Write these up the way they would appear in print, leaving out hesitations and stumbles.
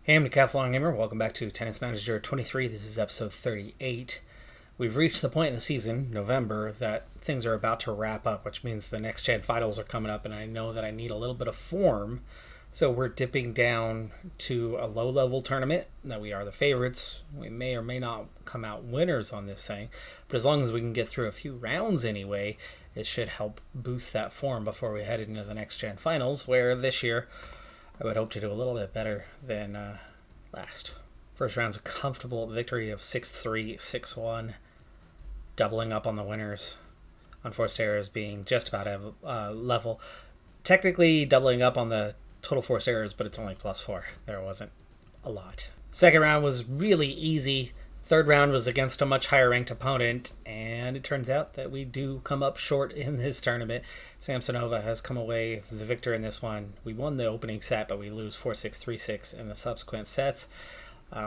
Hey, I'm Decathlon Gamer. Welcome back to Tennis Manager 23. This is episode 38. We've reached the point in the season, November, that things are about to wrap up, which means the NextGen finals are coming up, and I know that I need a little bit of form. So we're dipping down to a low-level tournament. That we are the favorites. We may or may not come out winners on this thing, but as long as we can get through a few rounds anyway, it should help boost that form before we head into the NextGen finals, where this year I would hope to do a little bit better than last. First round's a comfortable victory of 6-3, 6-1, doubling up on the winners. Unforced errors being just about level. Technically doubling up on the total forced errors, but it's only +4. There wasn't a lot. Second round was really easy. Third round was against a much higher ranked opponent, and it turns out that we do come up short in this tournament. Samsonova has come away the victor in this one. We won the opening set, but we lose 4-6, 3-6 in the subsequent sets.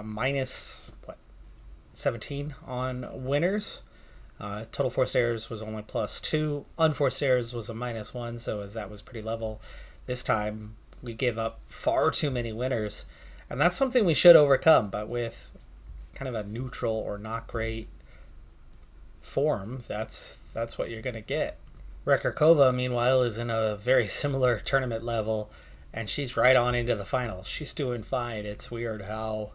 Minus 17 on winners. Total forced errors was only +2. Unforced errors was a -1, so as that was pretty level. This time we gave up far too many winners, and that's something we should overcome, but with kind of a neutral or not great form, that's what you're going to get. Rekharkova, meanwhile, is in a very similar tournament level, and she's right on into the finals. She's doing fine. It's weird how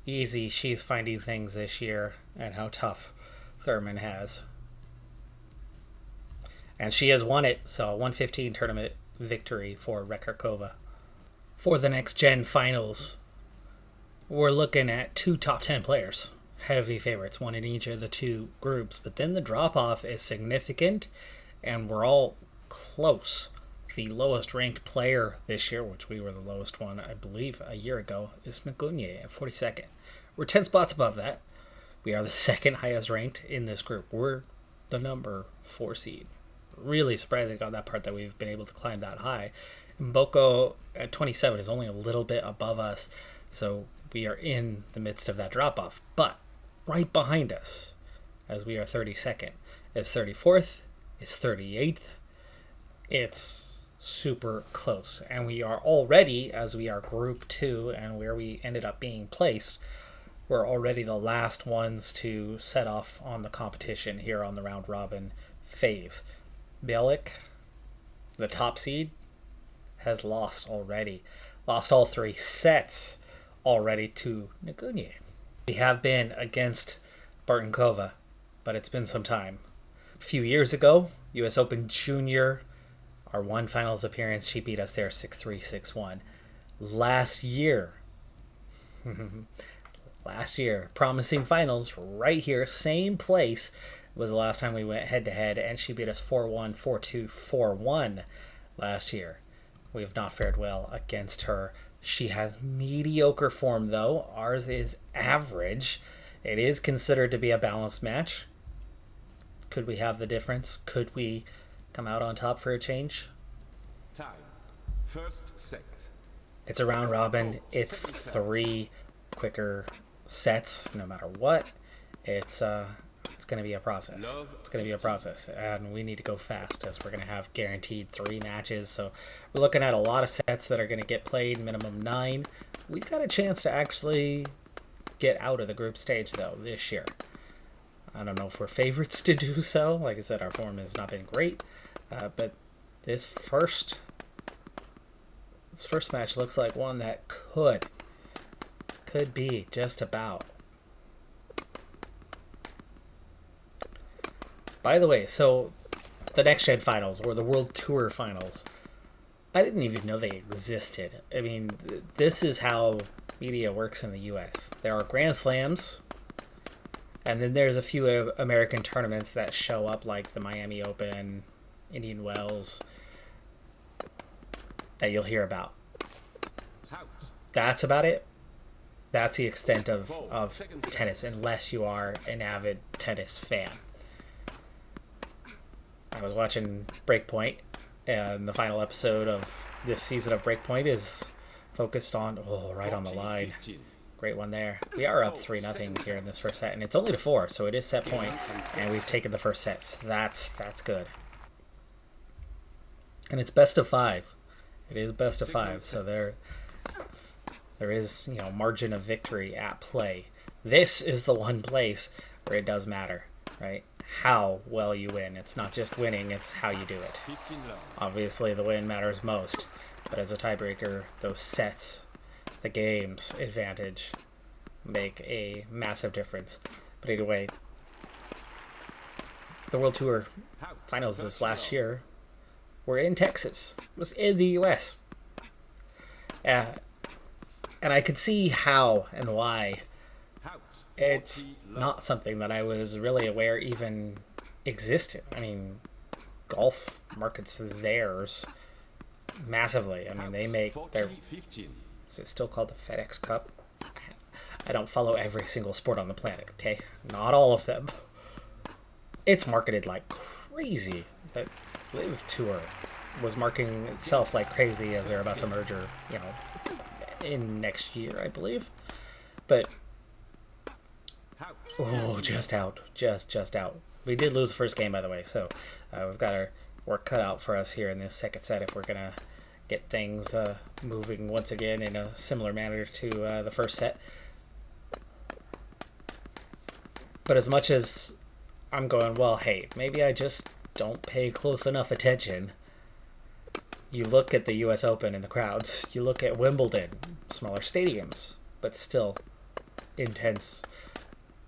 easy she's finding things this year and how tough Thurman has. And she has won it, so a 115 tournament victory for Rekharkova. For the next gen finals, we're looking at two top 10 players, heavy favorites, one in each of the two groups, but then the drop-off is significant, and we're all close. The lowest ranked player this year, which we were the lowest one, I believe, a year ago, is Nagunye at 42nd. We're 10 spots above that. We are the second highest ranked in this group. We're the number 4 seed. Really surprising on that part that we've been able to climb that high. Mboko at 27 is only a little bit above us, so we are in the midst of that drop-off. But right behind us, as we are 32nd, is 34th, is 38th. It's super close. And we are already, as we are Group 2 and where we ended up being placed, we're already the last ones to set off on the competition here on the round-robin phase. Bielik, the top seed, has lost already. Lost all 3 sets already to Nagunye. We have been against Bartenkova, but it's been some time. A few years ago, US Open Junior, our one finals appearance, she beat us there 6-3, 6-1. Last year, promising finals right here, same place, was the last time we went head-to-head, and she beat us 4-1, 4-2, 4-1 last year. We have not fared well against her. She has mediocre form, though. Ours is average. It is considered to be a balanced match. Could we have the difference? Could we come out on top for a change? Time. First set. It's a round robin. It's 3 quicker sets, no matter what. It's going to be a process. It's going to be a process, and we need to go fast as we're going to have guaranteed 3 matches. So we're looking at a lot of sets that are going to get played, minimum 9. We've got a chance to actually get out of the group stage, though, this year. I don't know if we're favorites to do so. Like I said, our form has not been great, but this first match looks like one that could be just about. By the way, so the NextGen finals, or the World Tour finals, I didn't even know they existed. I mean, this is how media works in the US. There are Grand Slams, and then there's a few American tournaments that show up, like the Miami Open, Indian Wells, that you'll hear about. That's about it. That's the extent of tennis, unless you are an avid tennis fan. I was watching Breakpoint, and the final episode of this season of Breakpoint is focused on, right on the line. Great one there. We are up 3-0 here in this first set, and it's only to 4, so it is set point, and we've taken the first sets. That's good. And it's best of 5. It is best of 5, so There is, margin of victory at play. This is the one place where it does matter, right? How well you win. It's not just winning, it's how you do it. Obviously, the win matters most, but as a tiebreaker, those sets, the game's advantage, make a massive difference. But either way, the World Tour Finals this last year were in Texas. It was in the U.S. And I could see how and why. It's not something that I was really aware even existed. I mean, golf markets theirs massively. I mean, they make their... Is it still called the FedEx Cup? I don't follow every single sport on the planet, okay? Not all of them. It's marketed like crazy. But Live Tour was marketing itself like crazy as they're about to merger, in next year, I believe. But... oh, just out. Just out. We did lose the first game, by the way, so we've got our work cut out for us here in this second set if we're going to get things moving once again in a similar manner to the first set. But as much as I'm going, well, hey, maybe I just don't pay close enough attention. You look at the US Open and the crowds. You look at Wimbledon, smaller stadiums, but still intense,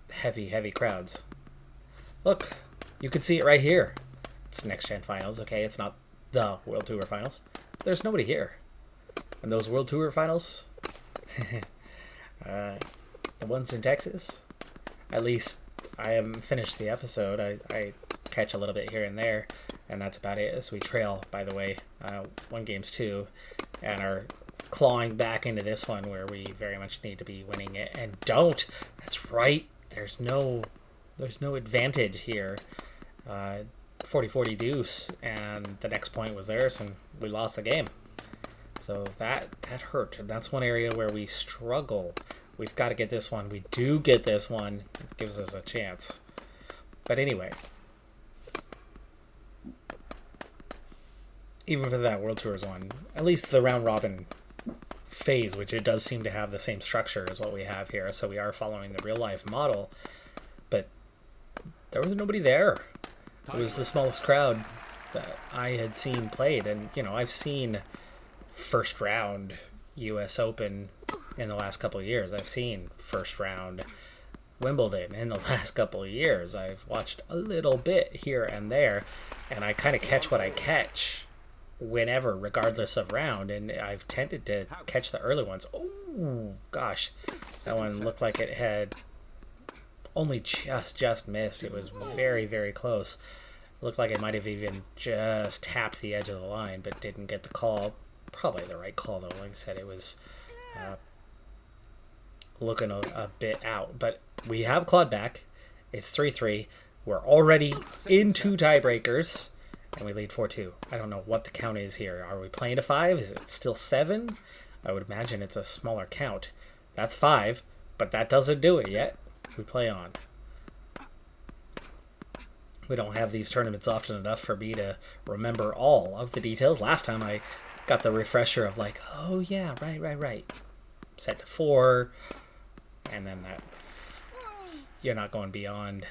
heavy crowds. Look, you can see it right here. It's NextGen Finals, okay? It's not the World Tour Finals. There's nobody here. And those World Tour Finals, the ones in Texas, at least I haven't finished the episode. I catch a little bit here and there, and that's about it as we trail, by the way, 1-2, and are clawing back into this one where we very much need to be winning it, and don't. That's right. There's no advantage here. 40-40 deuce, and the next point was theirs, and we lost the game. So that hurt, and that's one area where we struggle. We've got to get this one. We do get this one. It gives us a chance. But anyway, even for that World Tours one, at least the round robin phase, which it does seem to have the same structure as what we have here, so we are following the real life model, but there was nobody there. It was the smallest crowd that I had seen played, and I've seen first round US Open in the last couple of years. I've seen first round Wimbledon in the last couple of years. I've watched a little bit here and there, and I kind of catch what I catch whenever, regardless of round, and I've tended to catch the early ones. Oh gosh, that one looked like it had only just missed. It was very close. It looked like it might have even just tapped the edge of the line, but didn't get the call. Probably the right call, though. Like I said, it was looking a bit out, but we have clawed back. It's 3-3. We're already in 2 tiebreakers, and we lead 4-2. I don't know what the count is here. Are we playing to 5? Is it still 7? I would imagine it's a smaller count. That's 5, but that doesn't do it yet. We play on. We don't have these tournaments often enough for me to remember all of the details. Last time I got the refresher of like, oh yeah, right. Set to 4, and then that you're not going beyond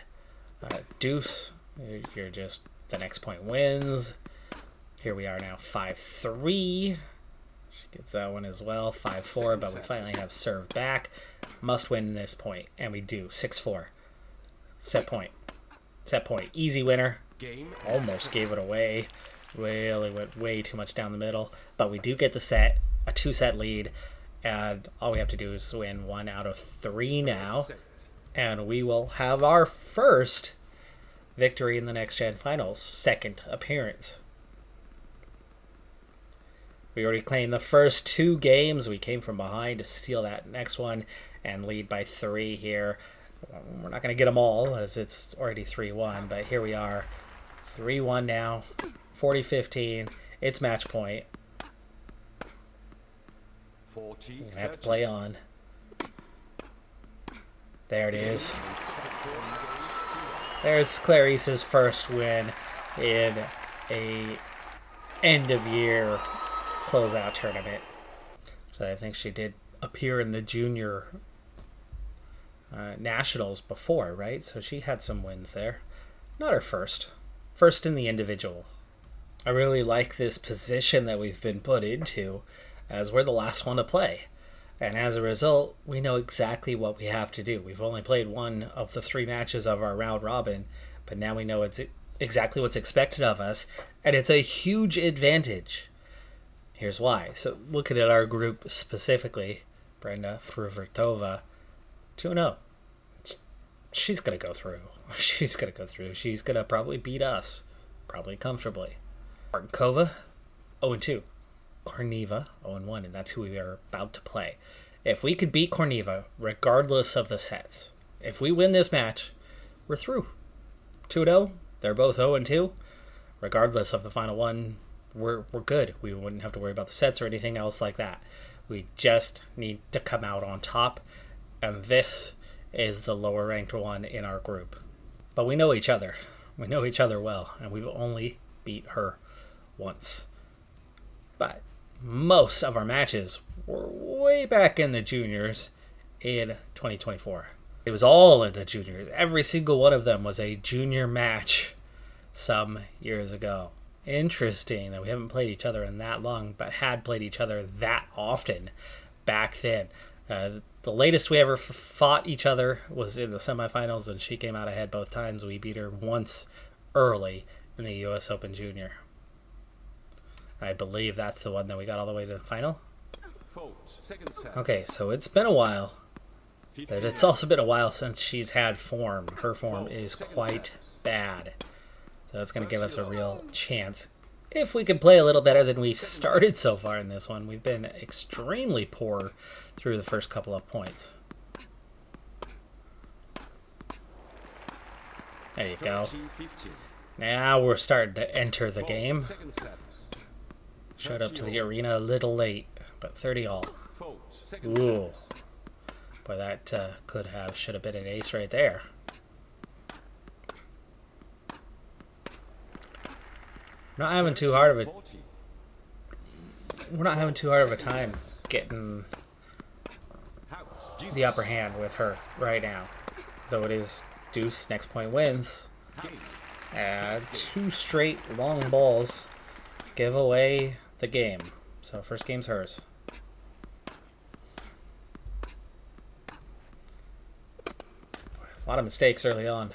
deuce. You're just the next point wins. Here we are now 5-3. She gets that one as well. 5-4, but we finally have serve back. Must win this point, and we do. 6-4. Set point. Easy winner. Almost gave it away. Really went way too much down the middle, but we do get the set, a 2-set lead, and all we have to do is win 1 out of 3 now, and we will have our first victory in the NextGen Finals, second appearance. We already claimed the first 2 games. We came from behind to steal that next one and lead by 3 here. We're not going to get them all as it's already 3-1, but here we are, 3-1 now. 40-15. It's match point. You're going to have to play on. There it is. There's Clarice's first win in a end-of-year closeout tournament. So I think she did appear in the junior nationals before, right? So she had some wins there. Not her first. First in the individual. I really like this position that we've been put into as we're the last one to play. And as a result, we know exactly what we have to do. We've only played one of the 3 matches of our round robin, but now we know it's exactly what's expected of us, and it's a huge advantage. Here's why. So looking at our group specifically, Brenda Fruvertova, 2-0. She's going to go through. She's going to go through. She's going to probably beat us, probably comfortably. Martinkova, 0-2. Korneva, 0-1, and that's who we are about to play. If we could beat Korneva, regardless of the sets, if we win this match, we're through. 2-0, they're both 0-2. Regardless of the final one, we're good. We wouldn't have to worry about the sets or anything else like that. We just need to come out on top, and this is the lower ranked one in our group. But we know each other. We know each other well, and we've only beat her once. But most of our matches were way back in the juniors in 2024. It was all in the juniors. Every single one of them was a junior match some years ago. Interesting that we haven't played each other in that long, but had played each other that often back then. The latest we ever fought each other was in the semifinals, and she came out ahead both times. We beat her once early in the U.S. Open Junior. I believe that's the one that we got all the way to the final. Okay, so it's been a while. But it's also been a while since she's had form. Her form is quite bad. So that's going to give us a real chance. If we can play a little better than we've started so far in this one. We've been extremely poor through the first couple of points. There you go. Now we're starting to enter the game. Showed up to the arena a little late, but 30-all. Ooh. Boy, that should have been an ace right there. We're not having too hard of a time getting the upper hand with her right now. Though it is deuce, next point wins. 2 straight long balls give away the game. So first game's hers. A lot of mistakes early on.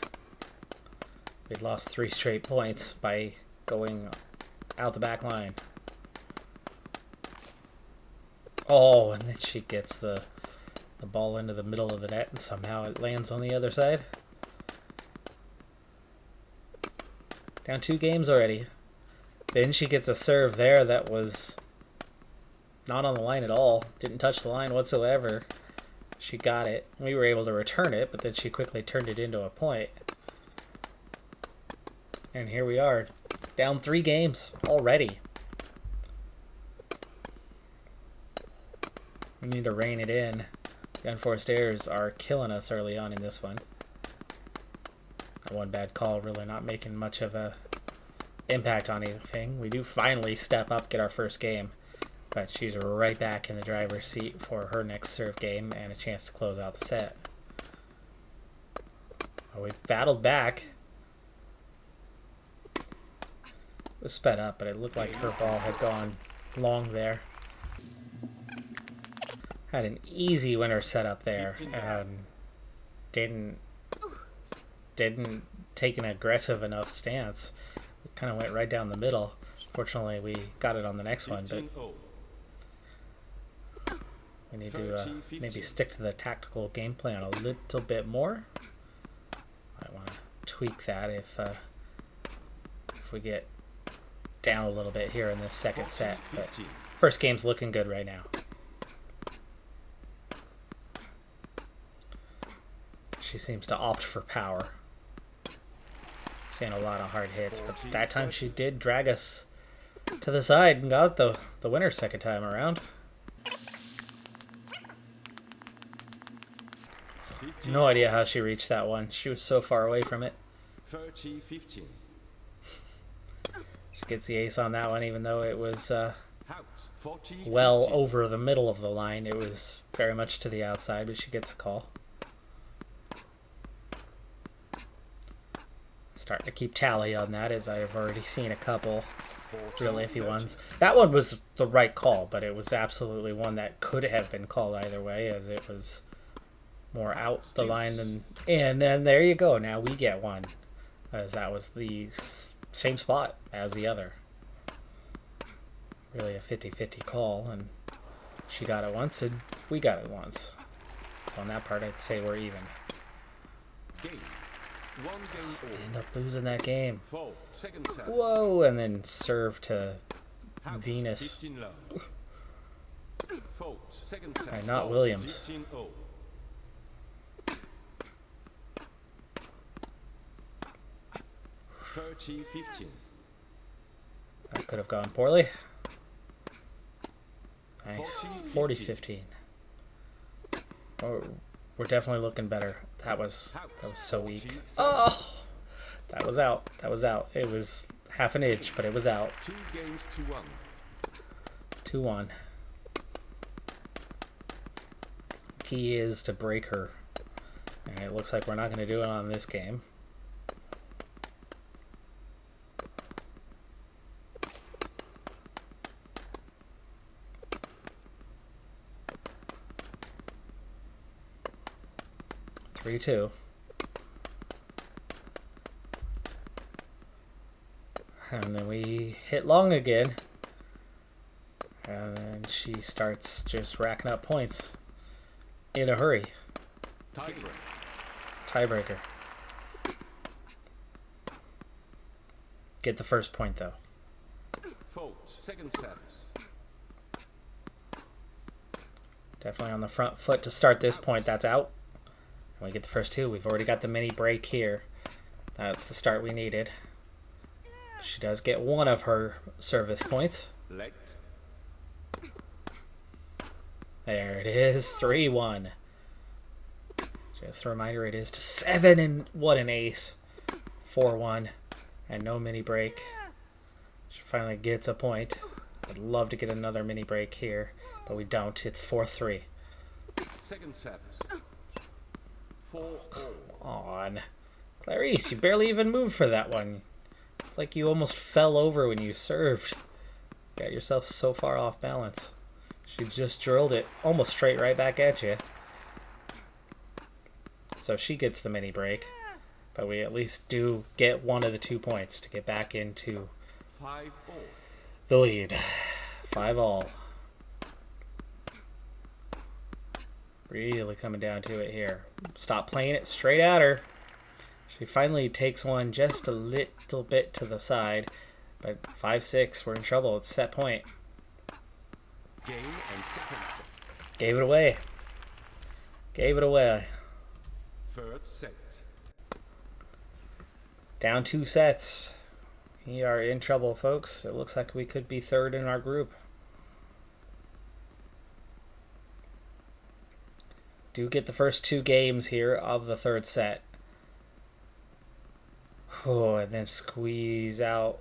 We'd lost 3 straight points by going out the back line. Oh, and then she gets the ball into the middle of the net, and somehow it lands on the other side. Down 2 games already. Then she gets a serve there that was not on the line at all. Didn't touch the line whatsoever. She got it. We were able to return it, but then she quickly turned it into a point. And here we are, down 3 games already. We need to rein it in. The unforced errors are killing us early on in this one. That one bad call really not making much of a impact on anything. We do finally step up, get our first game. But she's right back in the driver's seat for her next serve game and a chance to close out the set. Oh, we battled back. It was sped up, but it looked like her ball had gone long there. Had an easy winner set up there. Didn't take an aggressive enough stance. It kind of went right down the middle. Fortunately, we got it on the next one, but we need to maybe stick to the tactical game plan a little bit more. I want to tweak that if we get down a little bit here in this second set. But first game's looking good right now. She seems to opt for power. Seeing a lot of hard hits, but that time she did drag us to the side and got the winner second time around. No idea how she reached that one. She was so far away from it. 30-15. She gets the ace on that one, even though it was well 40-15. over the middle of the line. It was very much to the outside, but she gets a call. Starting to keep tally on that, as I've already seen a couple real iffy ones. That one was the right call, but it was absolutely one that could have been called either way, as it was more out the line than in. And there you go. Now we get one, as that was the same spot as the other. Really a 50-50 call, and she got it once and we got it once. So on that part, I'd say we're even. Game. 1 game over. End up losing that game. 4 second service. Whoa, and then serve to Out, Venus. 15 low. Fault. Second service. Right, not Williams. 15 0. Thirty 15. That could have gone poorly. Nice. 40-15. Oh, we're definitely looking better. That was so weak. Oh, that was out. That was out. It was half an inch, but it was out. 2 games to 1. 2-1. Key is to break her. And it looks like we're not going to do it on this game. Three, 2. And then we hit long again. And then she starts just racking up points in a hurry. Tiebreaker. Get the first point though. Fault. Second service. Definitely on the front foot to start this point. That's out. And we get the first 2. We've already got the mini break here. That's the start we needed. She does get one of her service points. Let. There it is. 3-1. Just a reminder, it is to 7, and what an ace. 4-1. And no mini break. She finally gets a point. I'd love to get another mini break here, but we don't. It's 4-3. Second service. 4 Come on. Clarice, you barely even moved for that one. It's like you almost fell over when you served. Got yourself so far off balance. She just drilled it almost straight right back at you. So she gets the mini break. But we at least do get one of the 2 points to get back into 5 the lead. 5-all. Really coming down to it here. Stop playing it straight at her. She finally takes one just a little bit to the side. But 5-6, we're in trouble. It's set point. Game and second set. Gave it away. Gave it away. Third set. Down 2 sets. We are in trouble, folks. It looks like we could be third in our group. Do get the first 2 games here of the third set. Oh, and then squeeze out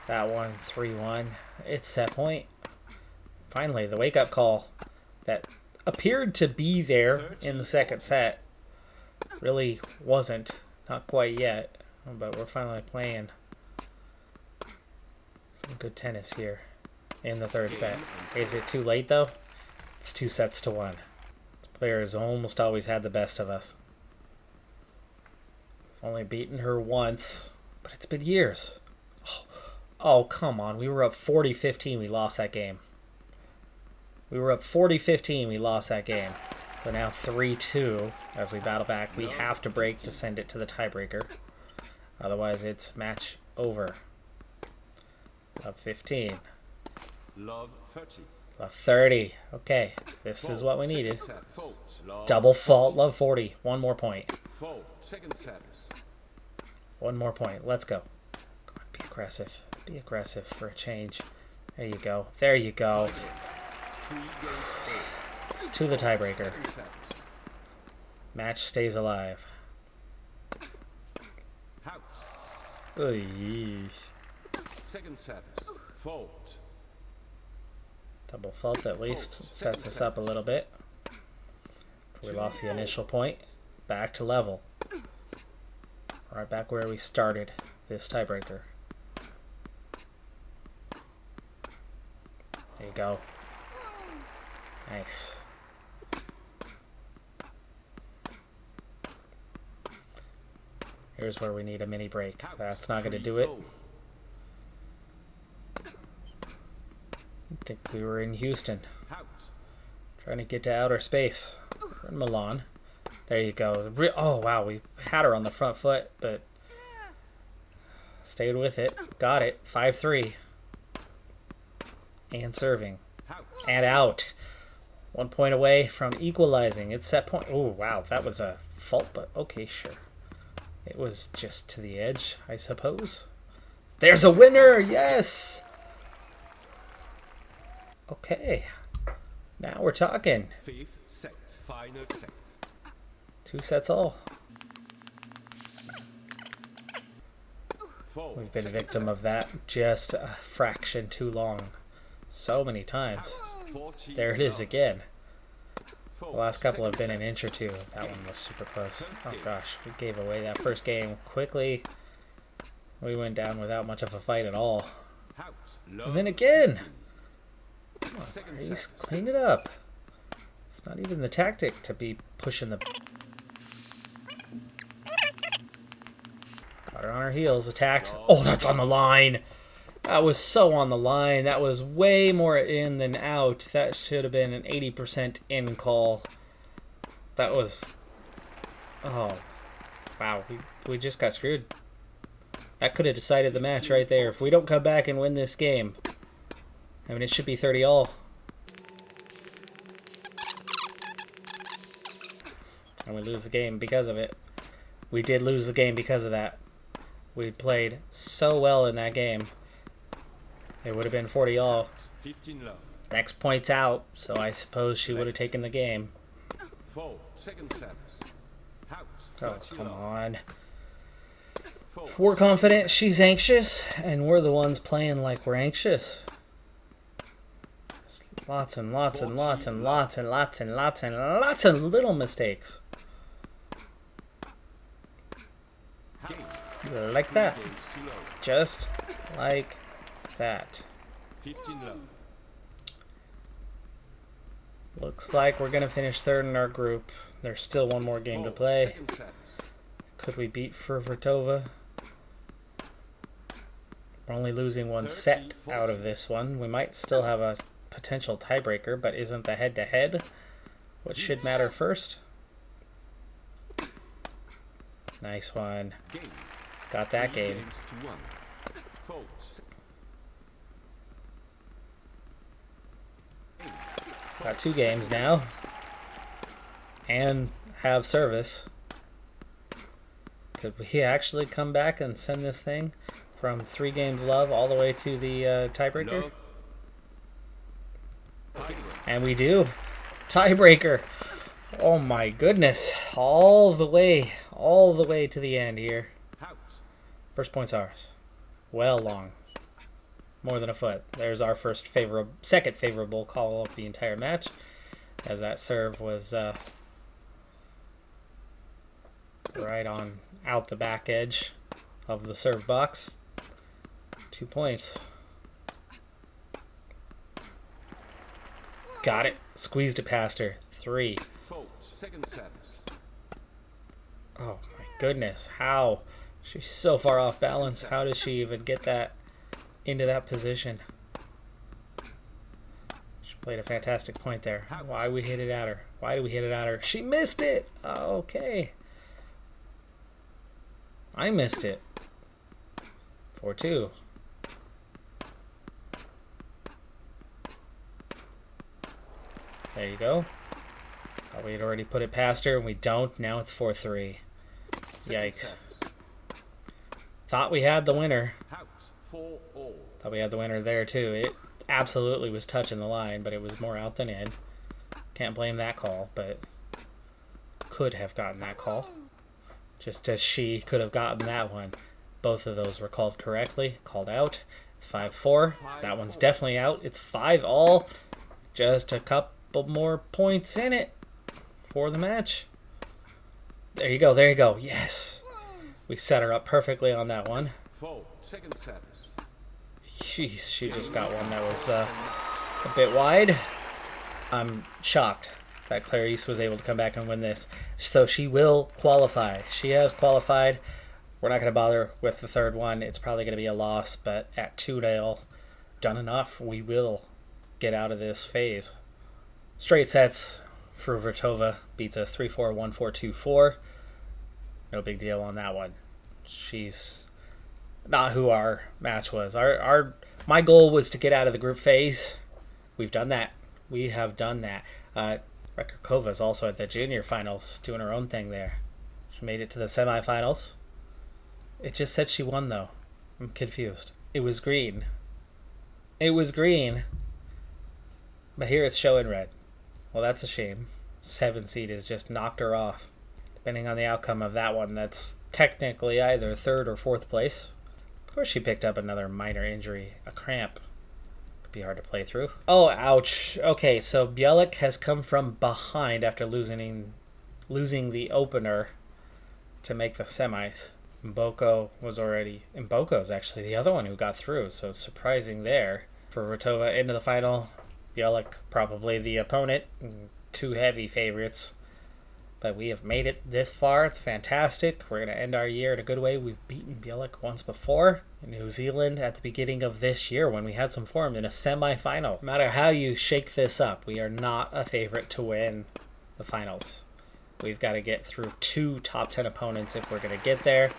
that one. 3-1. It's set point. Finally, the wake-up call that appeared to be there in the second set really wasn't. Not quite yet, but we're finally playing some good tennis here in the third set. Is it too late, though? It's 2 sets to 1. Player has almost always had the best of us. We've only beaten her once, but it's been years. Oh, come on. We were up 40-15. We lost that game. We were up 40-15. We lost that game. But now 3-2 as we battle back. We have to break to send it to the tiebreaker. Otherwise, it's match over. Love 15. Love 30. Love 30. Okay, this is what we needed. Double fault, love 40. One more point. Second service. One more point. Let's go. Come on, be aggressive. Be aggressive for a change. There you go. There you go. 3 games To the tiebreaker. Second service. Match stays alive. House. Oy. Second service. Fault. Double fault at least sets us up a little bit. We lost the initial point. Back to level. Right back where we started this tiebreaker. There you go. Nice. Here's where we need a mini break. That's not going to do it. I think we were in Houston. Trying to get to outer space. We're in Milan. There you go. Oh, wow. We had her on the front foot, but stayed with it. Got it. 5-3. And serving. And out. 1 point away from equalizing. It's set point. Oh, wow. That was a fault, but okay, sure. It was just to the edge, I suppose. There's a winner! Yes! Okay. Now we're talking. 5th set. Final set. 2 sets all. We've been a victim of that just a fraction too long. So many times. There it is again. The last couple have been an inch or two. That one was super close. Oh gosh, we gave away that first game quickly. We went down without much of a fight at all. And then again! Come on, Grace, clean it up. It's not even the tactic to be pushing the... Got her on her heels, attacked. Oh, that's on the line! That was so on the line. That was way more in than out. That should have been an 80% in call. That was... Oh. Wow. We just got screwed. That could have decided the match right there. If we don't come back and win this game, I mean, it should be 30-all. And we lose the game because of it. We did lose the game because of that. We played so well in that game. It would have been 40-all. Next point's out, so I suppose she would have taken the game. Oh, come on. We're confident, she's anxious, and we're the ones playing like we're anxious. Lots and lots and lots and lots and lots and lots and lots of little mistakes. Like that. Just like that. Looks like we're going to finish third in our group. There's still one more game to play. Could we beat Furvertova? We're only losing one set out of this one. We might still have a potential tiebreaker, but isn't the head-to-head what should matter first? Nice one. Got that game. Got 2 games now. And have service. Could we actually come back and send this thing from 3 games love all the way to the tiebreaker? And we do. Tiebreaker. Oh my goodness. All the way to the end here. First point's ours. Well long. More than a foot. There's our second favorable call of the entire match, as that serve was right on out the back edge of the serve box. 2 points. Got it. Squeezed it past her. 3. Oh my goodness. How? She's so far off balance. How does she even get that into that position? She played a fantastic point there. Why we hit it at her? Why do we hit it at her? She missed it! Okay. I missed it. 4-2. There you go. Thought we had already put it past her, and we don't. Now it's 4-3. Yikes. Thought we had the winner. Thought we had the winner there, too. It absolutely was touching the line, but it was more out than in. Can't blame that call, but could have gotten that call. Just as she could have gotten that one. Both of those were called correctly. Called out. It's 5-4. That one's definitely out. It's 5-all. Just a couple more points in it for the match. There you go. There you go. Yes. We set her up perfectly on that one. Second service. Jeez, she just got one that was a bit wide. I'm shocked that Clarice was able to come back and win this. So she will qualify. She has qualified. We're not going to bother with the third one. It's probably going to be a loss, but at 2-0, done enough. We will get out of this phase. Straight sets. Fruvertova beats us 3-4, 1-4, 2-4. No big deal on that one. She's not who our match was. My goal was to get out of the group phase. We've done that. We have done that. Rekirkova is also at the junior finals doing her own thing there. She made it to the semifinals. It just said she won, though. I'm confused. It was green. It was green. But here it's showing red. Well, that's a shame. 7 seed has just knocked her off. Depending on the outcome of that one, that's technically either 3rd or 4th place. Of course she picked up another minor injury. A cramp. Could be hard to play through. Oh, ouch. Okay, so Bielik has come from behind after losing the opener to make the semis. Mboko's actually the other one who got through, so surprising there. For Rotova into the final, Bielik probably the opponent, 2 heavy favorites. But we have made it this far. It's fantastic. We're going to end our year in a good way. We've beaten Bielik once before in New Zealand at the beginning of this year when we had some form in a semi-final. No matter how you shake this up, we are not a favorite to win the finals. We've got to get through 2 top 10 opponents if we're going to get there.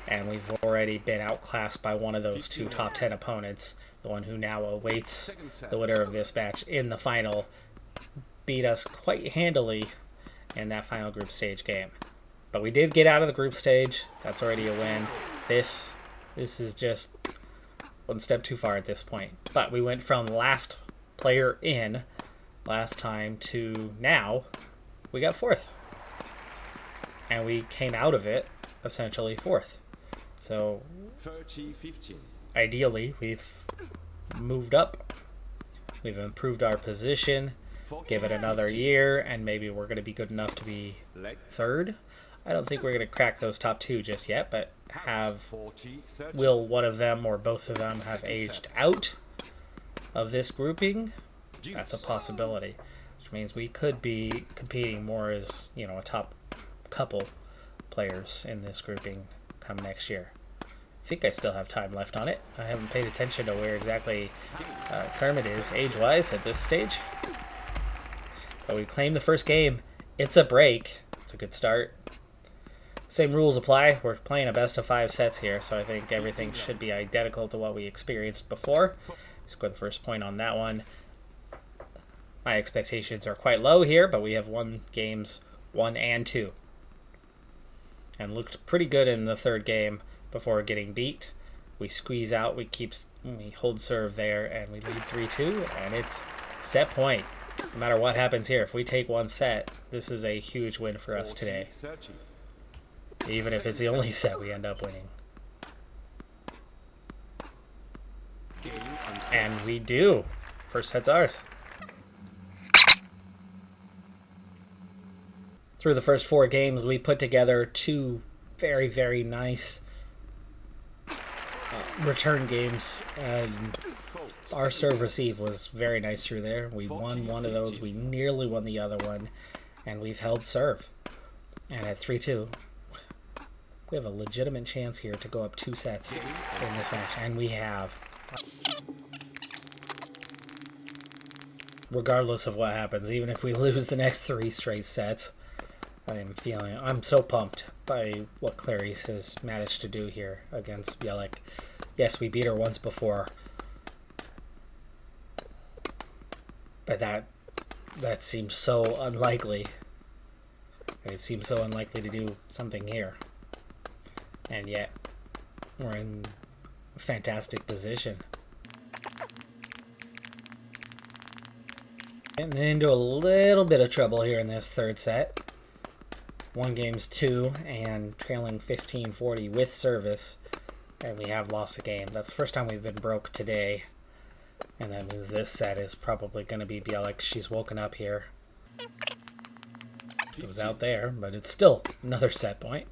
And we've already been outclassed by one of those 2 top 10 opponents. The one who now awaits the winner of this match in the final beat us quite handily in that final group stage game. But we did get out of the group stage. That's already a win. This is just one step too far at this point. But we went from last player in last time to now we got 4th. And we came out of it essentially 4th. So 30-15. Ideally, we've moved up. We've improved our position. Give it another year, and maybe we're going to be good enough to be 3rd. I don't think we're going to crack those top 2 just yet, but will one of them or both of them have aged out of this grouping? That's a possibility, which means we could be competing more as, a top couple players in this grouping come next year. I think I still have time left on it. I haven't paid attention to where exactly Kermit is age-wise at this stage. But we claimed the first game. It's a break. It's a good start. Same rules apply. We're playing a best of 5 sets here, so I think everything should be identical to what we experienced before. Scored the first point on that one. My expectations are quite low here, but we have won games 1 and 2. And looked pretty good in the 3rd game before getting beat. We squeeze out, we hold serve there, and we lead 3-2, and it's set point. No matter what happens here, if we take 1 set, this is a huge win for us today. Even if it's the only set we end up winning. And we do. First set's ours. Through the first 4 games, we put together 2 very, very nice return games. Our serve receive was very nice through there. We won one of those. We nearly won the other one. And we've held serve. And at 3-2, we have a legitimate chance here to go up 2 sets in this match. And we have. Regardless of what happens, even if we lose the next 3 straight sets, I'm so pumped by what Clarice has managed to do here against Bielik. Yes, we beat her once before. But that seems so unlikely. And it seems so unlikely to do something here. And yet, we're in a fantastic position. Getting into a little bit of trouble here in this 3rd set. 1 game's 2 and trailing 15-40 with service. And we have lost the game. That's the first time we've been broke today. And that means this set is probably going to be Bielik. She's woken up here. It was out there, but it's still another set point.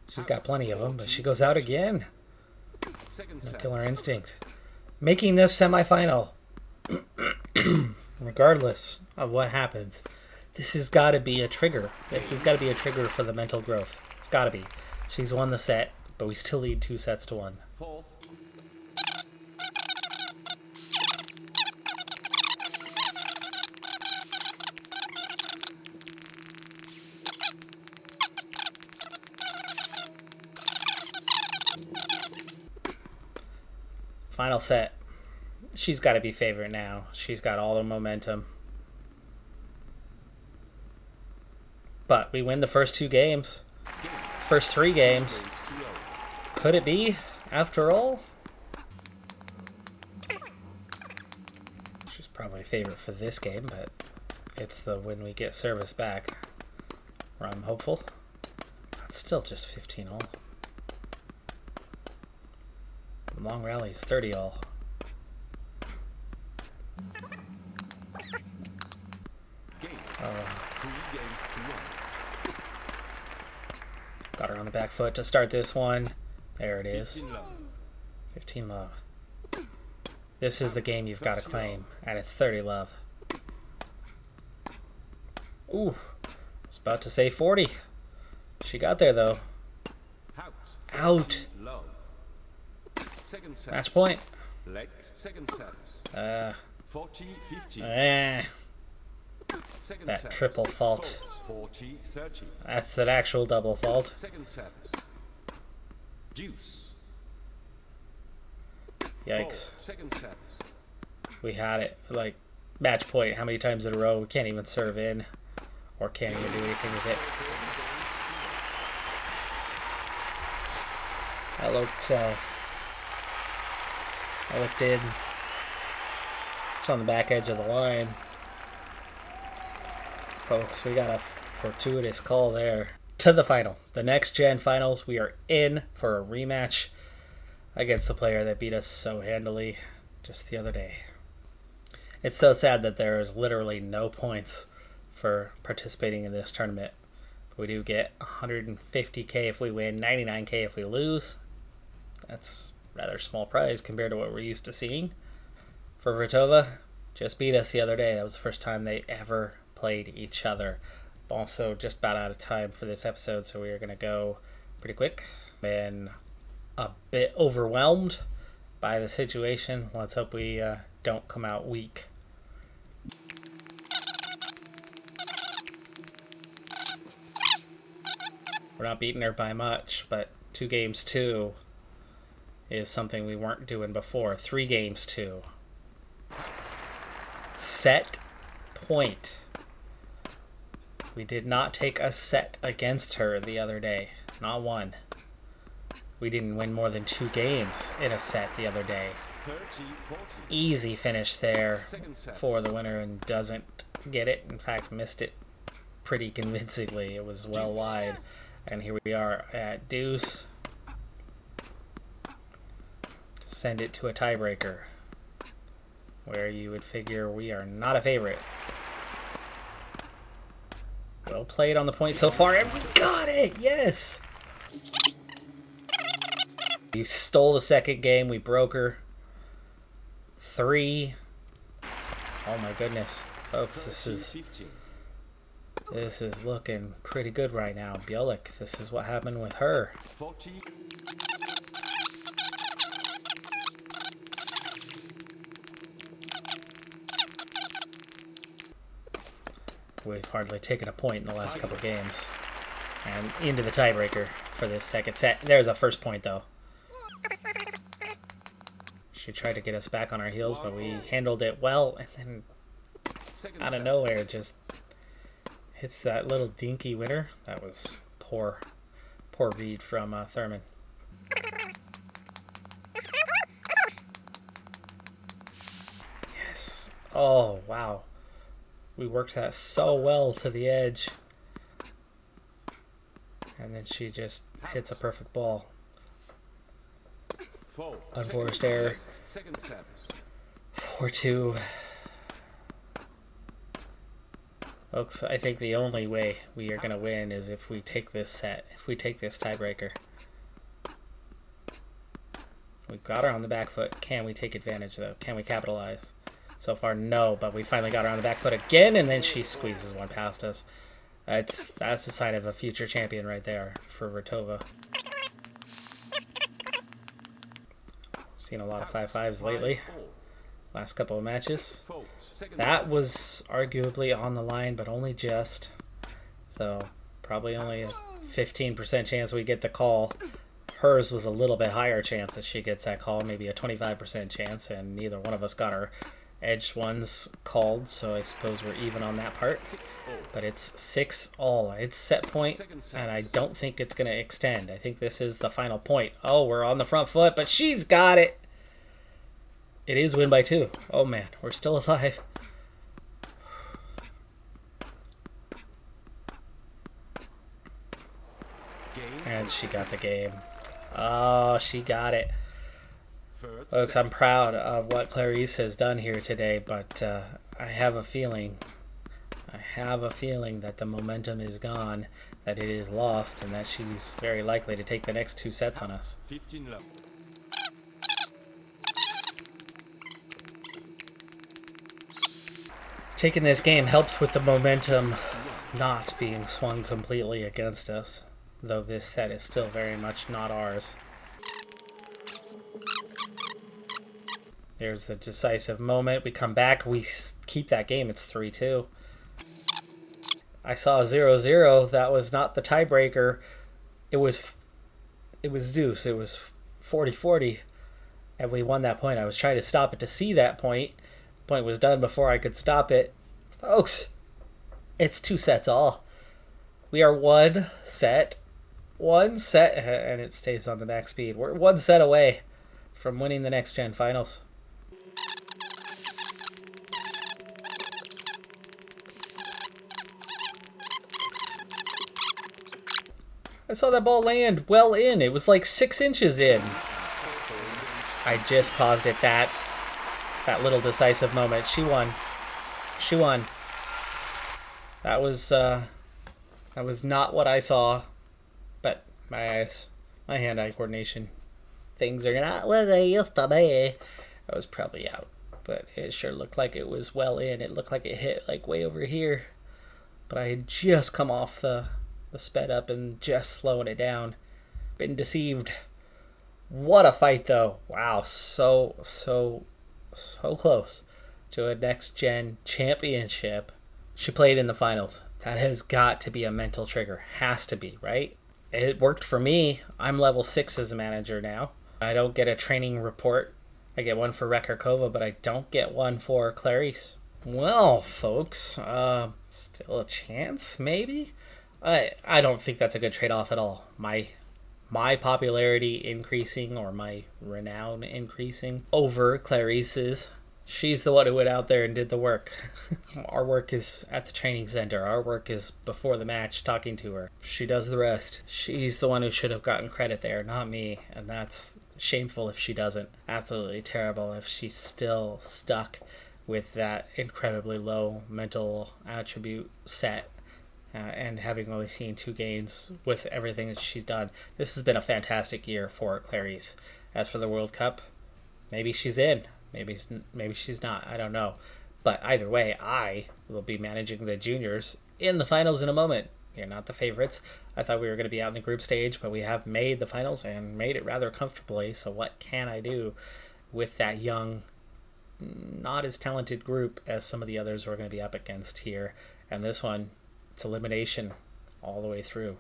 She's got plenty of them, but she goes out again. No killer instinct. Making this semifinal. Regardless of what happens, this has got to be a trigger. This has got to be a trigger for the mental growth. It's got to be. She's won the set, but we still lead 2-1. Final set. She's got to be favorite now. She's got all the momentum. But we win the first 2 games. First 3 games. Could it be, after all? She's probably favorite for this game, but it's the when we get service back where I'm hopeful. It's still just 15 all. Long rallies, 30 all. Got her on the back foot to start this one. There it is. 15 love. This is the game you've got to claim, and it's 30 love. Ooh, I was about to say 40. She got there though. Out. Match point. That triple fault. That's an actual double fault. Yikes. We had it. Like, match point. How many times in a row? We can't even serve in. Or can't even do anything with it. I looked in. It's on the back edge of the line. Folks, we got a fortuitous call there. To the final. The Next Gen finals. We are in for a rematch against the player that beat us so handily just the other day. It's so sad that there is literally no points for participating in this tournament. We do get 150k if we win, 99k if we lose. That's a rather small prize compared to what we're used to seeing. For Vertova, just beat us the other day. That was the first time they ever played each other. Also just about out of time for this episode, so we are going to go pretty quick. Been a bit overwhelmed by the situation. Let's hope we don't come out weak. We're not beating her by much, but 2 games 2 is something we weren't doing before. 3 games 2. Set point. We did not take a set against her the other day. Not one. We didn't win more than 2 games in a set the other day. Easy finish there for the winner and doesn't get it. In fact, missed it pretty convincingly. It was well wide. And here we are at deuce. Send it to a tiebreaker, where you would figure we are not a favorite. Well played on the point so far, and we got it! Yes! You stole the second game. We broke her. 3. Oh my goodness. Folks, this is looking pretty good right now. Bielik, this is what happened with her. We've hardly taken a point in the last couple games. And into the tiebreaker for this second set. There's a first point, though. She tried to get us back on our heels, but we handled it well. And then, out of nowhere, just hits that little dinky winner. That was poor read from Thurman. Yes. Oh, wow. We worked that so well to the edge. And then she just hits a perfect ball. Unforced error. 4-2. Folks, I think the only way we are going to win is if we take this set, if we take this tiebreaker. We got her on the back foot. Can we take advantage, though? Can we capitalize? So far, no, but we finally got her on the back foot again, and then she squeezes one past us. That's a sign of a future champion right there for Rotova. Seen a lot of 5-5s lately. Last couple of matches. That was arguably on the line, but only just. So probably only a 15% chance we get the call. Hers was a little bit higher chance that she gets that call, maybe a 25% chance, and neither one of us got our edged ones called, so I suppose we're even on that part. But it's 6-all. It's set point, and I don't think it's going to extend. I think this is the final point. Oh, we're on the front foot, but she's got it. It is win by 2. Oh man, we're still alive. And she got the game. Oh, she got it. Folks, I'm proud of what Clarice has done here today, but I have a feeling that the momentum is gone, that it is lost, and that she's very likely to take the next 2 sets on us. 15 love. Taking this game helps with the momentum not being swung completely against us, though this set is still very much not ours. There's the decisive moment. We come back, we keep that game. It's 3-2. I saw a 0-0. That was not the tiebreaker. It was deuce. It was 40-40, and we won that point. I was trying to stop it to see that point. Point was done before I could stop it. Folks, it's 2 sets all. We are one set, and it stays on the max speed. We're 1 set away from winning the Next Gen finals. I saw that ball land well in. It was like 6 inches in. I just paused it that little decisive moment. She won. She won. That was not what I saw, but my eyes, my hand-eye coordination, things are not what they used to be. I was probably out, but it sure looked like it was well in. It looked like it hit like way over here, but I had just come off the sped up and just slowing it down. Been deceived. What a fight, though. Wow, so close to a Next Gen championship. She played in the finals. That has got to be a mental trigger. Has to be, right? It worked for me. I'm level 6 as a manager now. I don't get a training report. I get one for Rekharkova, but I don't get one for Clarice. Well, folks, still a chance, maybe? I don't think that's a good trade-off at all. My popularity increasing, or my renown increasing over Clarice's. She's the one who went out there and did the work. Our work is at the training center. Our work is before the match, talking to her. She does the rest. She's the one who should have gotten credit there, not me. And that's shameful if she doesn't. Absolutely terrible if she's still stuck with that incredibly low mental attribute set. And having only seen 2 games with everything that she's done. This has been a fantastic year for Clarice. As for the World Cup, maybe she's in. Maybe she's not. I don't know. But either way, I will be managing the juniors in the finals in a moment. You're not the favorites. I thought we were going to be out in the group stage, but we have made the finals and made it rather comfortably. So what can I do with that young, not as talented group as some of the others we're going to be up against here? And this one, it's elimination all the way through.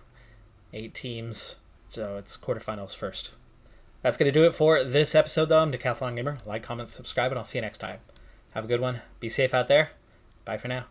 8 teams, so it's quarterfinals first. That's going to do it for this episode, though. I'm Decathlon Gamer. Like, comment, subscribe, and I'll see you next time. Have a good one. Be safe out there. Bye for now.